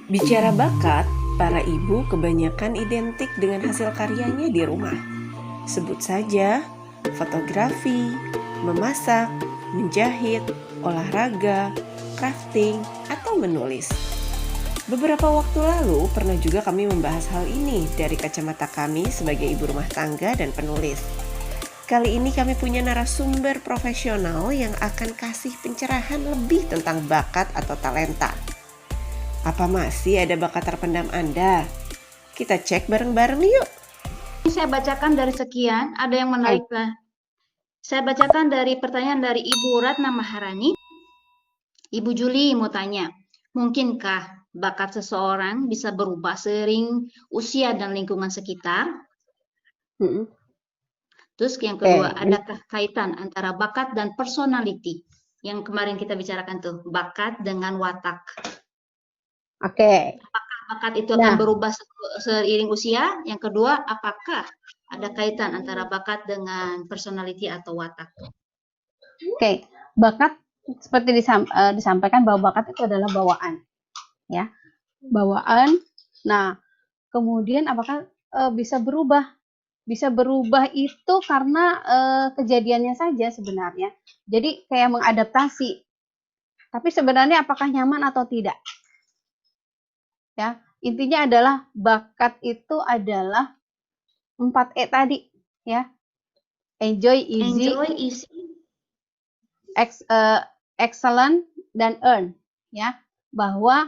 Bicara bakat, para ibu kebanyakan identik dengan hasil karyanya di rumah. Sebut saja fotografi, memasak, menjahit, olahraga, crafting, atau menulis. Beberapa waktu lalu pernah juga kami membahas hal ini dari kacamata kami sebagai ibu rumah tangga dan penulis. Kali ini kami punya narasumber profesional yang akan kasih pencerahan lebih tentang bakat atau talenta. Apa masih ada bakat terpendam Anda? Kita cek bareng-bareng yuk. Saya bacakan dari sekian, ada yang menarik. Saya bacakan dari pertanyaan dari Ibu Ratna Maharani. Ibu Juli mau tanya, mungkinkah bakat seseorang bisa berubah seiring usia dan lingkungan sekitar? Terus yang kedua, adakah kaitan antara bakat dan personality? Yang kemarin kita bicarakan tuh, bakat dengan watak. Oke. Apakah bakat itu akan berubah seiring usia? Yang kedua, apakah ada kaitan antara bakat dengan personality atau watak? Oke, bakat seperti disampaikan bahwa bakat itu adalah bawaan, ya, bawaan. Nah, kemudian apakah bisa berubah? Bisa berubah itu karena kejadiannya saja sebenarnya. Jadi kayak mengadaptasi. Tapi sebenarnya apakah nyaman atau tidak? Ya, intinya adalah bakat itu adalah 4E tadi, ya. Enjoy, easy, excellent, dan earn, ya. Bahwa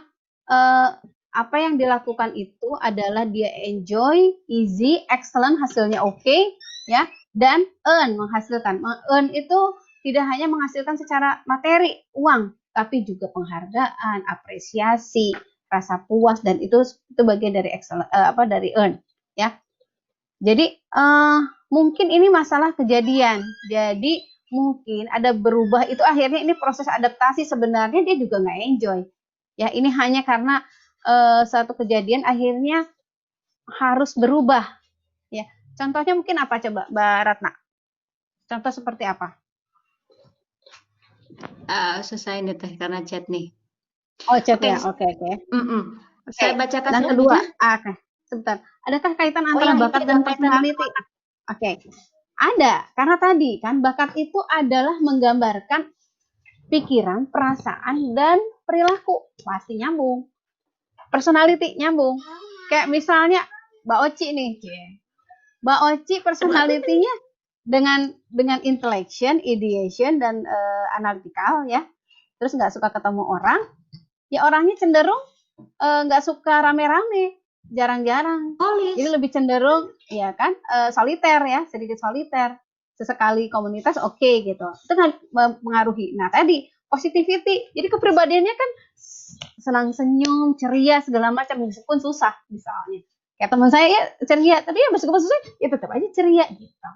apa yang dilakukan itu adalah dia enjoy, easy, excellent, hasilnya oke, ya, dan earn, menghasilkan. Earn itu tidak hanya menghasilkan secara materi, uang, tapi juga penghargaan, apresiasi, rasa puas, dan itu bagian dari excellent, dari earn, ya. Jadi mungkin ini masalah kejadian. Jadi mungkin ada berubah itu akhirnya ini proses adaptasi, sebenarnya dia juga nggak enjoy. Ya, ini hanya karena satu kejadian akhirnya harus berubah. Ya, contohnya mungkin apa coba, Mbak Ratna? Contoh seperti apa? Selesai nih teh karena chat nih. Oh, chat ya, oke. Saya bacakan dan kedua, oke. Sebentar. Adakah kaitan antara bakat dan personality? Oke. Ada, karena tadi kan bakat itu adalah menggambarkan pikiran, perasaan, dan perilaku. Pasti nyambung. Personality nyambung. Kayak misalnya Mbak Oci nih. Mbak Oci personality-nya dengan intellection, ideation, dan analytical, ya. Terus nggak suka ketemu orang. Ya orangnya cenderung nggak suka rame-rame, jarang-jarang. Jadi lebih cenderung, ya kan, soliter, ya, sedikit soliter. Sesekali komunitas oke, gitu. Itu kan mempengaruhi. Nah tadi positivity, jadi kepribadiannya kan senang senyum, ceria, segala macam, meskipun susah misalnya. Kayak teman saya ya ceria, tapi ya meskipun susah ya tetap aja ceria gitu.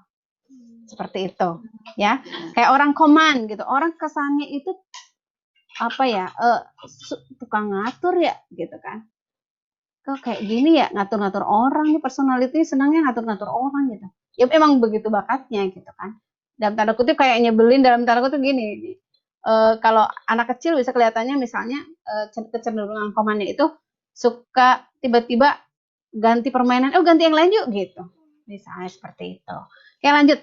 Seperti itu, ya. Kayak orang koman gitu, orang kesannya itu apa ya, tukang ngatur ya gitu kan. Kok kayak gini ya, ngatur-ngatur orang nih, personality senangnya ngatur-ngatur orang gitu. Ya emang begitu bakatnya gitu kan. Dalam tanda kutip kayak nyebelin, dalam tanda kutip gini. Kalau anak kecil bisa kelihatannya misalnya kecenderungan komannya itu suka tiba-tiba ganti permainan, ganti yang lain yuk gitu. Misalnya seperti itu. Oke, lanjut.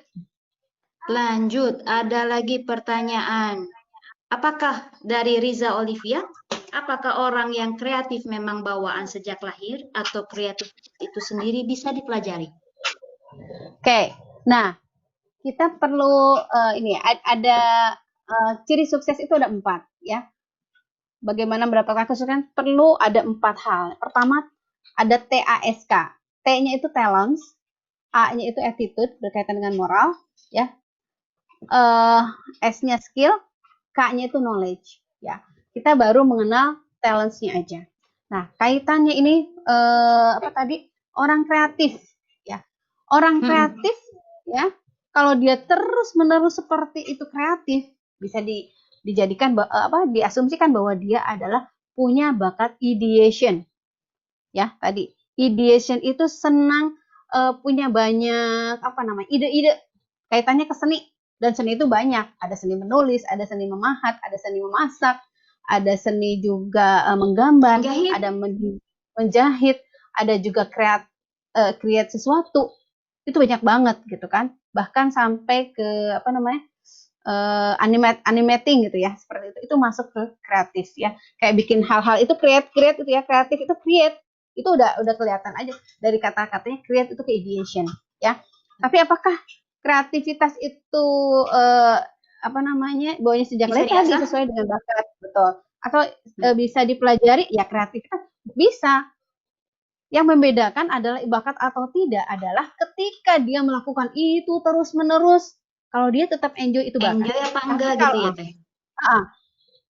Lanjut, ada lagi pertanyaan. Apakah dari Riza Olivia? Apakah orang yang kreatif memang bawaan sejak lahir atau kreatif itu sendiri bisa dipelajari? Oke, nah kita perlu ini ada ciri sukses itu ada 4, ya. Bagaimana mendapatkan kesuksesan perlu ada 4 hal. Pertama ada TASK. T-nya itu talents, A-nya itu attitude berkaitan dengan moral, ya. S-nya skill, K-nya itu knowledge, ya. Kita baru mengenal talents-nya aja. Nah, kaitannya ini orang kreatif, ya. Orang kreatif, ya. Kalau dia terus-menerus seperti itu kreatif, bisa dijadikan diasumsikan bahwa dia adalah punya bakat ideation. Ya, tadi ideation itu senang punya banyak ide-ide kaitannya ke seni. Dan seni itu banyak, ada seni menulis, ada seni memahat, ada seni memasak, ada seni juga menggambar, Menjahit. ada menjahit, ada juga create sesuatu. Itu banyak banget gitu kan. Bahkan sampai ke apa namanya? Animating gitu ya, seperti itu masuk ke kreatif ya, kayak bikin hal-hal itu create itu ya, kreatif itu create, itu udah kelihatan aja dari kata-katanya, create itu ke ideation ya. Tapi apakah kreativitas itu apa namanya, bawahnya sejak Bisa lahir tadi diasah? sesuai dengan bakat, betul, atau bisa dipelajari ya, kreativitas bisa. Yang membedakan adalah bakat atau tidak adalah ketika dia melakukan itu terus menerus. Kalau dia tetap enjoy itu bakat. Enjoy apa Tapi enggak gitu ya Teh?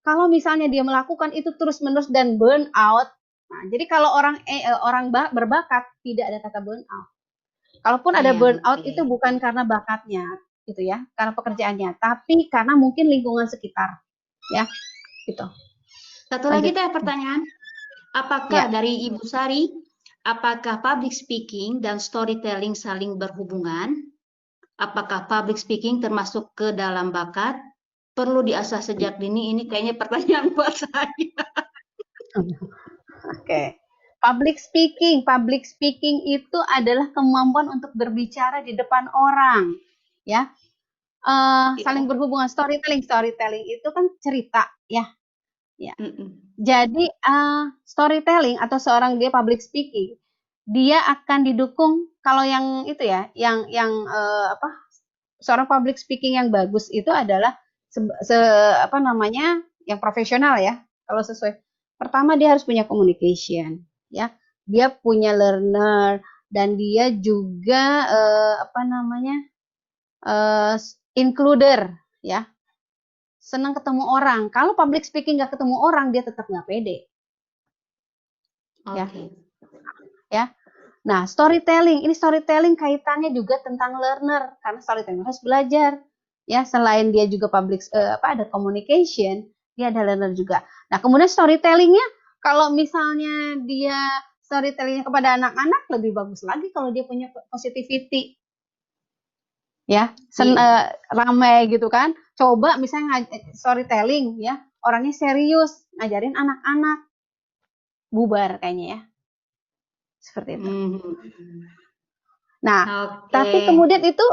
kalau misalnya dia melakukan itu terus menerus dan burn out, nah, jadi kalau orang berbakat tidak ada kata burn out. Kalaupun ada Iya, burn out oke. itu bukan karena bakatnya gitu ya, karena pekerjaannya, tapi karena mungkin lingkungan sekitar ya, gitu. Satu lagi Lanjut. Teh pertanyaan. Apakah Ya. dari Ibu Sari, apakah public speaking dan storytelling saling berhubungan? Apakah public speaking termasuk ke dalam bakat? Perlu diasah sejak dini? Ini kayaknya pertanyaan buat saya. Oke. Public speaking itu adalah kemampuan untuk berbicara di depan orang, ya. Saling berhubungan. Storytelling itu kan cerita, ya. Jadi storytelling atau seorang dia public speaking, dia akan didukung kalau yang itu ya, yang seorang public speaking yang bagus itu adalah apa namanya, yang profesional ya. Kalau sesuai, pertama dia harus punya communication, ya. Dia punya learner dan dia juga apa namanya, includer, ya. Senang ketemu orang. Kalau public speaking nggak ketemu orang, dia tetap nggak pede. Oke. Ya. Nah, storytelling kaitannya juga tentang learner, karena storytelling harus belajar. Ya, selain dia juga ada communication, dia ada learner juga. Nah, kemudian storytellingnya, kalau misalnya dia storytellingnya kepada anak-anak, lebih bagus lagi kalau dia punya positivity. Ya, ramai gitu kan. Coba misalnya storytelling ya, orangnya serius, ngajarin anak-anak, bubar kayaknya ya. Seperti itu. Nah, tapi kemudian itu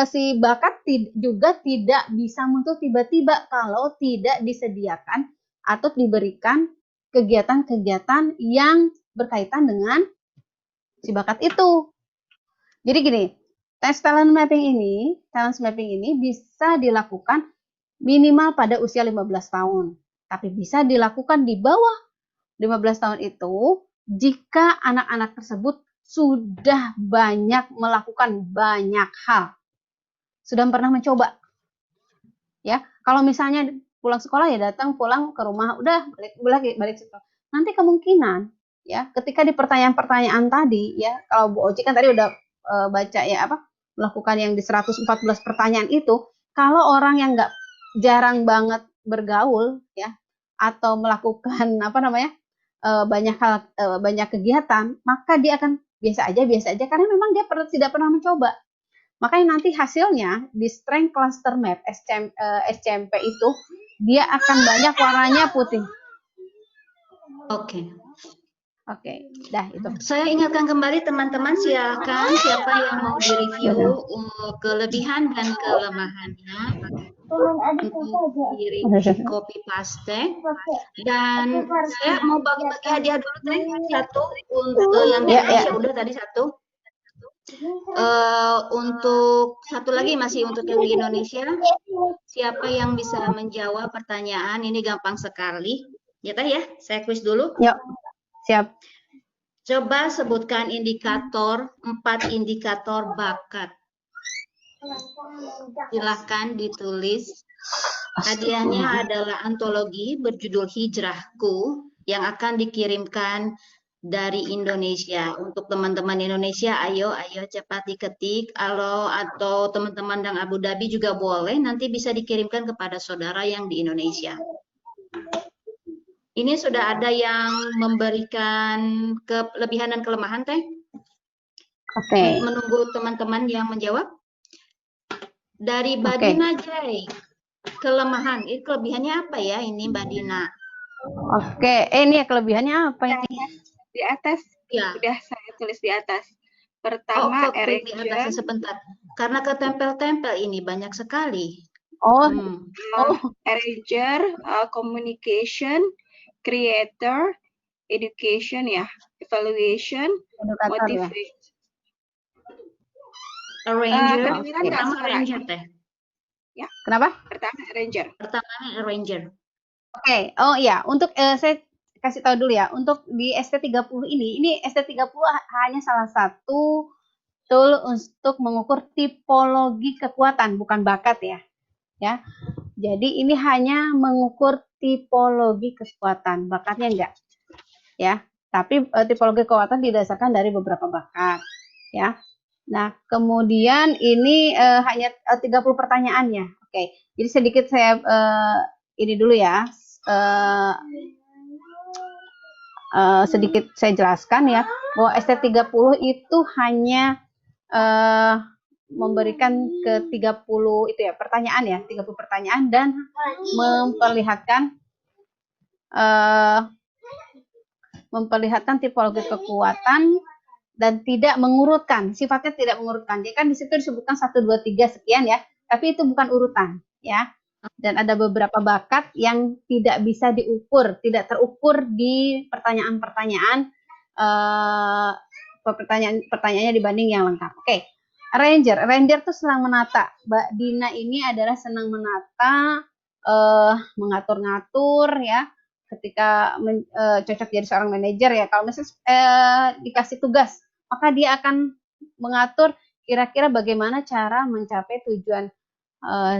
si bakat juga tidak bisa muncul tiba-tiba kalau tidak disediakan atau diberikan kegiatan-kegiatan yang berkaitan dengan si bakat itu. Jadi gini, talent mapping ini bisa dilakukan minimal pada usia 15 tahun. Tapi bisa dilakukan di bawah 15 tahun itu jika anak-anak tersebut sudah banyak melakukan banyak hal. Sudah pernah mencoba. Ya, kalau misalnya pulang sekolah ya pulang ke rumah, udah balik situ. Nanti kemungkinan ya, ketika di pertanyaan-pertanyaan tadi ya, kalau Bu Oci kan tadi udah baca ya melakukan yang di 114 pertanyaan itu, kalau orang yang jarang banget bergaul ya, atau melakukan banyak kegiatan, maka dia akan biasa aja karena memang dia tidak pernah mencoba. Makanya nanti hasilnya di Strength Cluster Map SCMP itu dia akan banyak warnanya putih. Oke, dah itu. Saya ingatkan kembali teman-teman, silakan siapa yang mau direview kelebihan dan kelemahannya untuk copy paste. Dan saya mau bagi-bagi hadiah dulu Teh, satu untuk yang di Indonesia udah tadi satu. Untuk satu lagi masih untuk yang di Indonesia. Siapa yang bisa menjawab pertanyaan ini gampang sekali. Ya Teh ya, saya kuis dulu. Yuk, siap. Coba sebutkan 4 indikator bakat. Silahkan ditulis. Hadiahnya adalah antologi berjudul Hijrahku yang akan dikirimkan dari Indonesia. Untuk teman-teman Indonesia, ayo cepat diketik. Atau teman-teman yang Abu Dhabi juga boleh, nanti bisa dikirimkan kepada saudara yang di Indonesia. Ini sudah ada yang memberikan kelebihan dan kelemahan, Teh? Oke. Menunggu teman-teman yang menjawab. Dari Mbak Dina Jai, kelemahan, kelebihannya apa ya ini Mbak Dina? Oke, ini ya kelebihannya apa ini? Di atas, Ya. udah saya tulis di atas. Oh, Pertama, kok klik di atasnya arranger, sebentar. Karena ketempel-tempel ini banyak sekali. Oh, arranger, communication, creator, education ya, evaluation, edukator ya. motivate. Arranger, Kedengeran nggak pertama suaranya? arranger teh. Kenapa? Pertama arranger. Pertamanya arranger. Oke, oh iya, untuk saya kasih tahu dulu ya, untuk di ST30 ini ST30 hanya salah satu tool untuk mengukur tipologi kekuatan, bukan bakat ya. Ya. Jadi ini hanya mengukur tipologi kekuatan, bakatnya enggak. Ya. Tapi tipologi kekuatan didasarkan dari beberapa bakat, ya. Nah, kemudian ini hanya 30 pertanyaan ya. Oke. Jadi sedikit saya ini dulu ya. Sedikit saya jelaskan ya, bahwa ST30 itu hanya memberikan ke 30 itu ya pertanyaan ya, 30 pertanyaan dan memperlihatkan tipologi kekuatan dan tidak mengurutkan, sifatnya tidak mengurutkan. Jadi kan di situ disebutkan 1 2 3 sekian ya, tapi itu bukan urutan ya. Dan ada beberapa bakat yang tidak bisa diukur, tidak terukur di pertanyaan-pertanyaan pertanyaannya dibanding yang lengkap. Oke. Ranger tuh senang menata. Mbak Dina ini adalah senang menata, mengatur-ngatur ya. Ketika cocok jadi seorang manajer ya. Kalau misalnya dikasih tugas, maka dia akan mengatur kira-kira bagaimana cara mencapai tujuan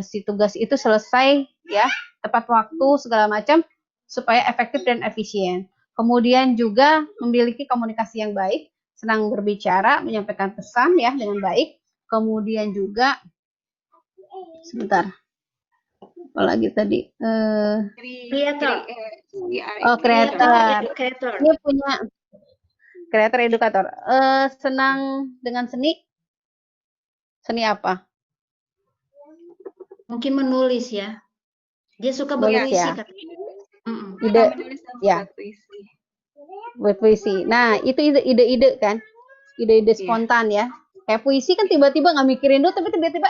si tugas itu selesai ya, tepat waktu segala macam supaya efektif dan efisien. Kemudian juga memiliki komunikasi yang baik, senang berbicara, menyampaikan pesan ya dengan baik. Kemudian juga sebentar. Apalagi tadi Creator. creator. Dia punya creator edukator. Senang dengan seni. Seni apa? Mungkin menulis ya. Dia suka Menulis berpuisi ya. katanya. Ide Menulis sama ya. puisi. Buat puisi. Nah, itu ide-ide kan. Ide-ide spontan ya. Kayak puisi kan tiba-tiba nggak mikirin dulu, tapi tiba-tiba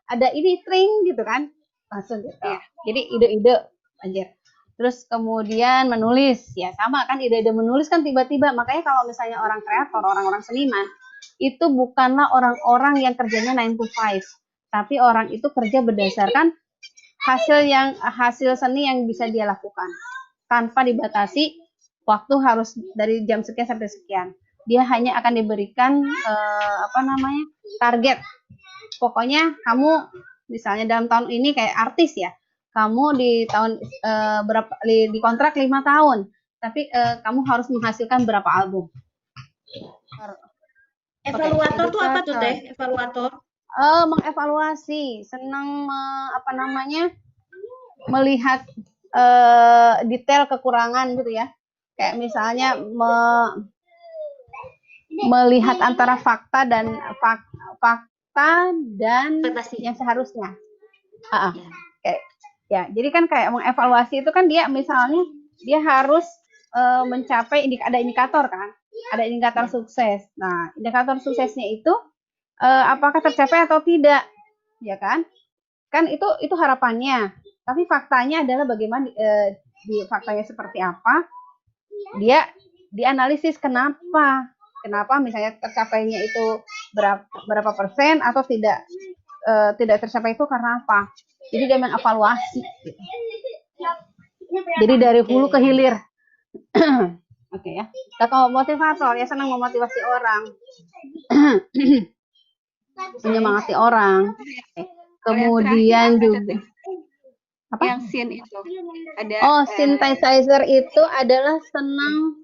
ada ini tring gitu kan. Langsung gitu. Jadi ide-ide anjir. Terus kemudian menulis. Ya sama kan, ide-ide menulis kan tiba-tiba. Makanya kalau misalnya orang kreator, orang-orang seniman, itu bukanlah orang-orang yang kerjanya 9 to 5. Tapi orang itu kerja berdasarkan hasil seni yang bisa dia lakukan tanpa dibatasi waktu harus dari jam sekian sampai sekian. Dia hanya akan diberikan target. Pokoknya kamu misalnya dalam tahun ini kayak artis ya, kamu di tahun di kontrak 5 tahun, tapi kamu harus menghasilkan berapa album. Evaluator tuh apa tuh teh? Evaluator? Mengevaluasi, senang melihat detail kekurangan gitu ya. Kayak misalnya melihat antara fakta dan yang seharusnya. Ya, jadi kan kayak mengevaluasi itu kan dia misalnya dia harus mencapai ada indikator kan, ada indikator sukses. Nah, indikator suksesnya itu apakah tercapai atau tidak, ya kan? Kan itu harapannya. Tapi faktanya adalah bagaimana di faktanya seperti apa? Dia dianalisis kenapa misalnya tercapainya itu berapa persen atau tidak tercapai itu karena apa? Jadi dia mengevaluasi. Gitu. Jadi dari hulu ke hilir. Oke ya. Kalau motivator ya senang memotivasi orang. Menyemangati orang. Kemudian juga apa? Yang scene itu ada. Synthesizer itu adalah senang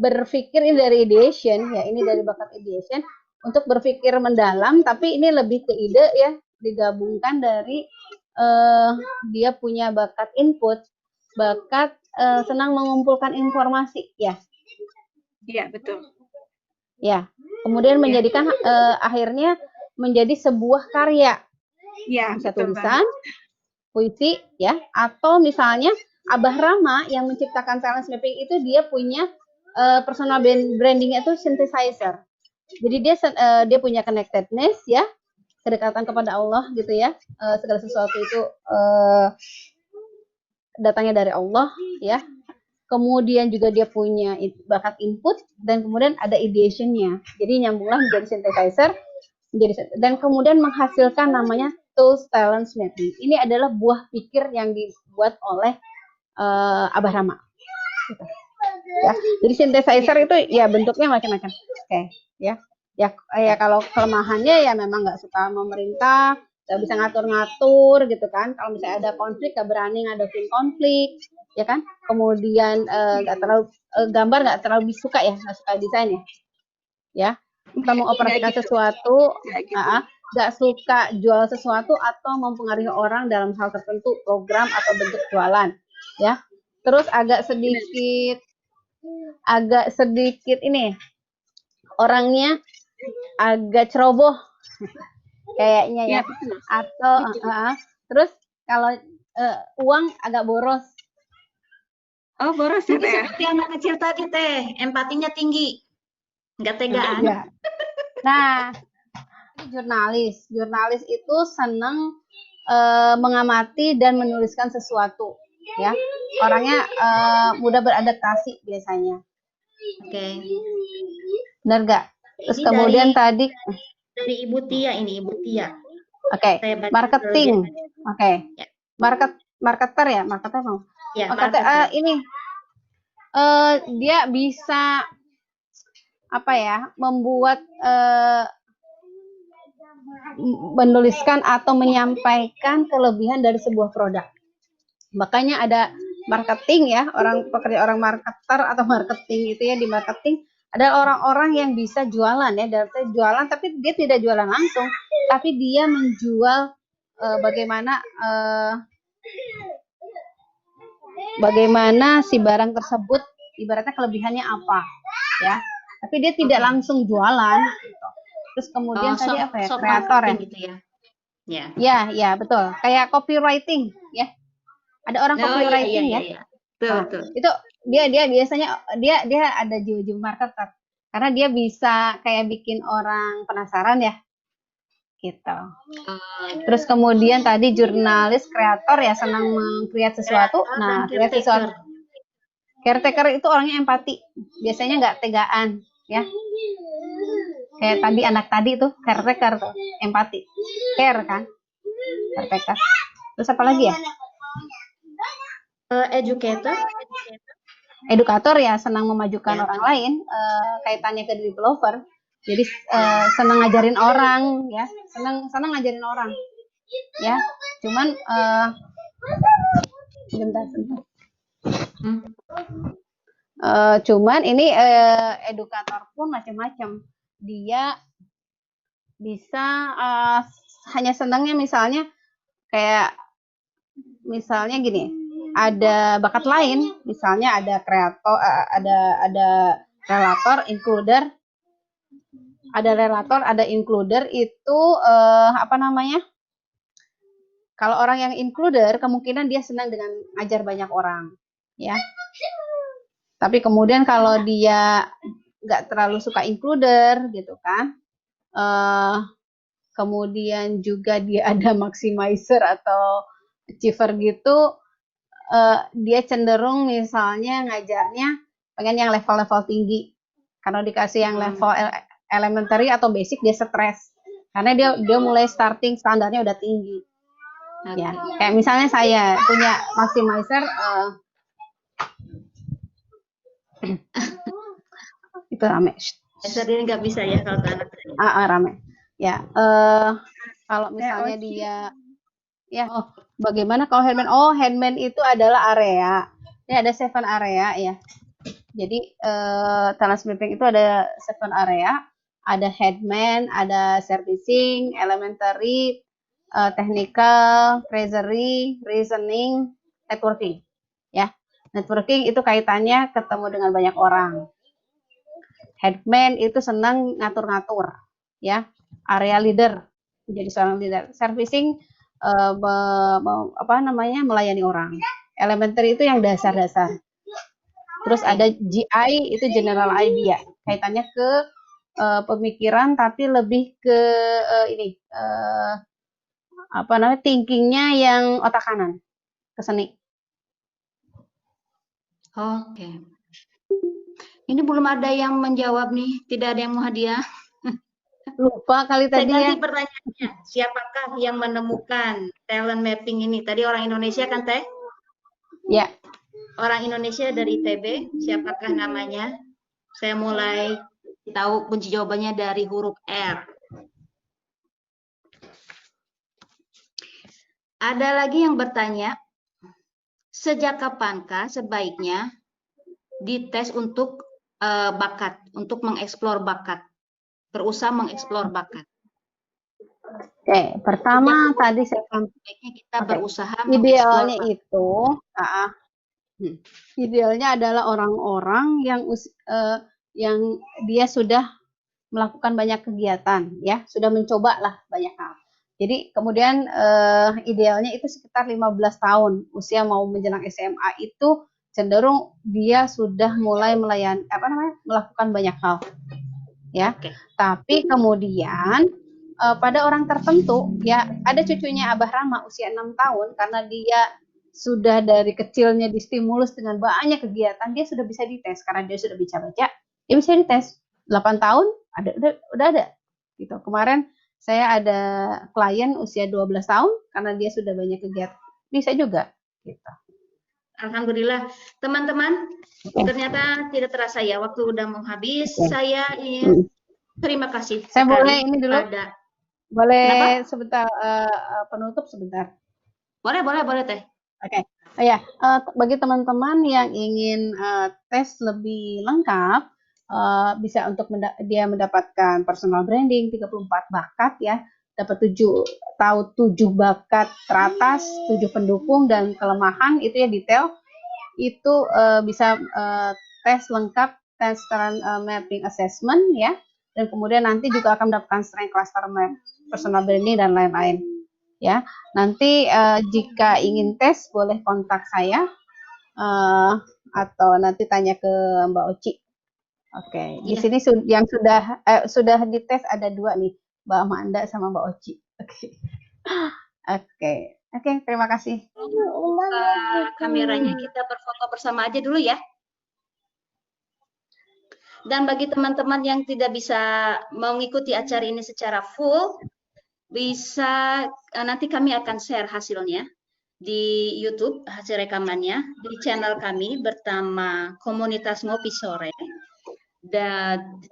berpikir, ini dari ideation ya, ini dari bakat ideation untuk berpikir mendalam, tapi ini lebih ke ide ya, digabungkan dari dia punya bakat input, bakat senang mengumpulkan informasi ya. Iya, betul. Ya, kemudian menjadikan akhirnya menjadi sebuah karya. Ya, bisa tulisan, puisi ya, atau misalnya Abah Rama yang menciptakan talent mapping itu dia punya personal brandingnya itu synthesizer. Jadi dia punya connectedness ya, kedekatan kepada Allah gitu ya. Segala sesuatu itu datangnya dari Allah ya. Kemudian juga dia punya bakat input dan kemudian ada ideationnya. Jadi nyambunglah menjadi synthesizer, dan kemudian menghasilkan namanya tools talent mapping. Ini adalah buah pikir yang dibuat oleh Abah Rama. Gitu. Ya, jadi synthesizer itu ya bentuknya macam-macam. Oke, ya. Ya kalau kelemahannya ya memang nggak suka memerintah, nggak bisa ngatur-ngatur gitu kan. Kalau misalnya ada konflik, nggak berani ngadepin konflik, ya kan. Kemudian nggak terlalu gambar nggak terlalu suka ya, nggak suka desain ya. Ya, kita mengoperasikan sesuatu, nggak suka jual sesuatu atau mempengaruhi orang dalam hal tertentu, program atau bentuk jualan, ya. Terus agak sedikit ini orangnya agak ceroboh kayaknya ya, atau terus kalau uang agak boros. Oh, boros Jadi ya. seperti anak kecil tadi teh, empatinya tinggi, nggak tegaan. Ya. Nah, jurnalis itu senang mengamati dan menuliskan sesuatu, ya. Orangnya mudah beradaptasi biasanya. Oke. Benar nggak? Terus Ini kemudian tadi dari Ibu Tia ini, Ibu Tia. Oke, marketing. Oke. Ya. Marketer ya, marketer mau. Ya, marketer. Ini dia bisa apa ya? Membuat menuliskan atau menyampaikan kelebihan dari sebuah produk. Makanya ada marketing ya, orang marketer atau marketing itu ya, di marketing ada orang-orang yang bisa jualan ya, jualan tapi dia tidak jualan langsung, tapi dia menjual bagaimana si barang tersebut, ibaratnya kelebihannya apa ya, tapi dia tidak langsung jualan gitu. Terus kemudian tadi apa ya, kreator ya gitu ya. Ya betul, kayak copywriting ya, ada orang copywriting ya. Betul. Itu dia biasanya dia ada jiwa-jiwa marketer karena dia bisa kayak bikin orang penasaran ya gitu. Terus kemudian tadi jurnalis, kreator ya, senang meng-create sesuatu. Nah, create sesuatu. Caretaker itu orangnya empati, biasanya nggak tegaan ya. Kayak tadi anak tadi tuh caretaker tuh, empati, care kan, caretaker. Terus apa lagi ya? Edukator ya, senang memajukan orang lain, kaitannya ke developer. Jadi senang ngajarin orang ya, senang ngajarin orang ya. Cuman cuman ini edukator pun macam-macam. Dia bisa hanya senangnya misalnya kayak misalnya gini, ada bakat lain, misalnya ada kreator, ada relator, includer, ada includer itu apa namanya? Kalau orang yang includer kemungkinan dia senang dengan ajar banyak orang, ya. Tapi kemudian kalau dia nggak terlalu suka includer gitu kan, kemudian juga dia ada maximizer atau achiever gitu, dia cenderung misalnya ngajarnya pengen yang level-level tinggi. Karena dikasih yang level elementary atau basic dia stres. Karena dia mulai starting standarnya udah tinggi. Ya, kayak misalnya saya punya maximizer itu rame. Sering nggak bisa ya kalau anak. Rame. Ya, kalau misalnya dia ya, bagaimana kalau handman? Handman itu adalah area. Ini ada 7 area ya. Jadi talent mapping itu ada 7 area. Ada headman, ada servicing, elementary, technical, treasury, reasoning, networking. Ya, networking itu kaitannya ketemu dengan banyak orang. Headman itu senang ngatur-ngatur, ya. Area leader, menjadi seorang leader. Servicing melayani orang. Elementary itu yang dasar-dasar. Terus ada GI itu general idea, kaitannya ke pemikiran tapi lebih ke ini apa namanya thinkingnya yang otak kanan, ke seni. Oke. Ini belum ada yang menjawab nih, tidak ada yang mau hadiah. Lupa kali Saya tadi ganti ya. pertanyaannya. Siapakah yang menemukan talent mapping ini? Tadi orang Indonesia kan, Teh? Ya, Orang Indonesia dari ITB, siapakah namanya? Saya mulai tahu kunci jawabannya dari huruf R. Ada lagi yang bertanya, sejak kapankah sebaiknya dites untuk bakat, untuk mengeksplor bakat, berusaha mengeksplor bakat? oke. Pertama tadi saya Sebaiknya kita Oke. berusaha mengeksplor idealnya bakat. itu, idealnya adalah orang-orang yang dia sudah melakukan banyak kegiatan, ya, sudah mencoba lah banyak hal. Jadi kemudian idealnya itu sekitar 15 tahun, usia mau menjelang SMA itu cenderung dia sudah mulai melakukan banyak hal, ya. Oke. Tapi kemudian pada orang tertentu, ya, ada cucunya Abah Rama usia 6 tahun karena dia sudah dari kecilnya distimulus dengan banyak kegiatan, dia sudah bisa dites karena dia sudah bisa baca, dia bisa dites. 8 tahun udah ada gitu. Kemarin saya ada klien usia 12 tahun karena dia sudah banyak kegiatan, bisa juga gitu. Alhamdulillah, teman-teman, ternyata tidak terasa ya, waktu udah mau habis. Oke. Saya ingin terima kasih Saya sekali boleh ini dulu? pada. Boleh Kenapa? sebentar penutup sebentar. Boleh Teh. Oke. Ya, bagi teman-teman yang ingin tes lebih lengkap, bisa untuk dia mendapatkan personal branding 34 bakat, ya, dapat 7 bakat teratas, 7 pendukung dan kelemahan, itu ya detail. Itu bisa tes lengkap, tes talent mapping assessment, ya, dan kemudian nanti juga akan mendapatkan strength cluster map, personal branding dan lain-lain, ya. Nanti jika ingin tes boleh kontak saya atau nanti tanya ke Mbak Oci. Oke, di sini yang sudah dites ada 2 nih, Mbak Amanda sama Mbak Oci. Oke, terima kasih. Buka kameranya, kita berfoto bersama aja dulu ya. Dan bagi teman-teman yang tidak bisa mengikuti acara ini secara full, bisa nanti kami akan share hasilnya di YouTube, hasil rekamannya di channel kami bernama Komunitas Ngopi Sore. Dan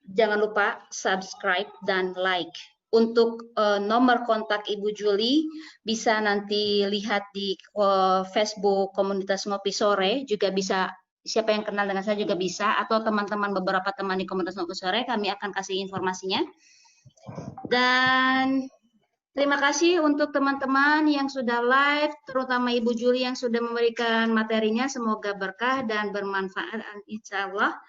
jangan lupa subscribe dan like. Untuk nomor kontak Ibu Juli bisa nanti lihat di Facebook Komunitas Ngopi Sore, juga bisa. Siapa yang kenal dengan saya juga bisa, atau teman-teman, beberapa teman di Komunitas Ngopi Sore, kami akan kasih informasinya. Dan terima kasih untuk teman-teman yang sudah live, terutama Ibu Juli yang sudah memberikan materinya, semoga berkah dan bermanfaat, insya Allah.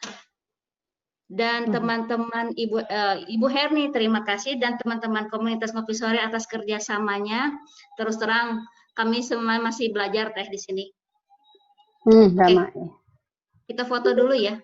Dan teman-teman Ibu Herni, terima kasih, dan teman-teman Komunitas Ngopi Sore atas kerjasamanya. Terus terang kami semua masih belajar Teh di sini. Oke. Kita foto dulu ya.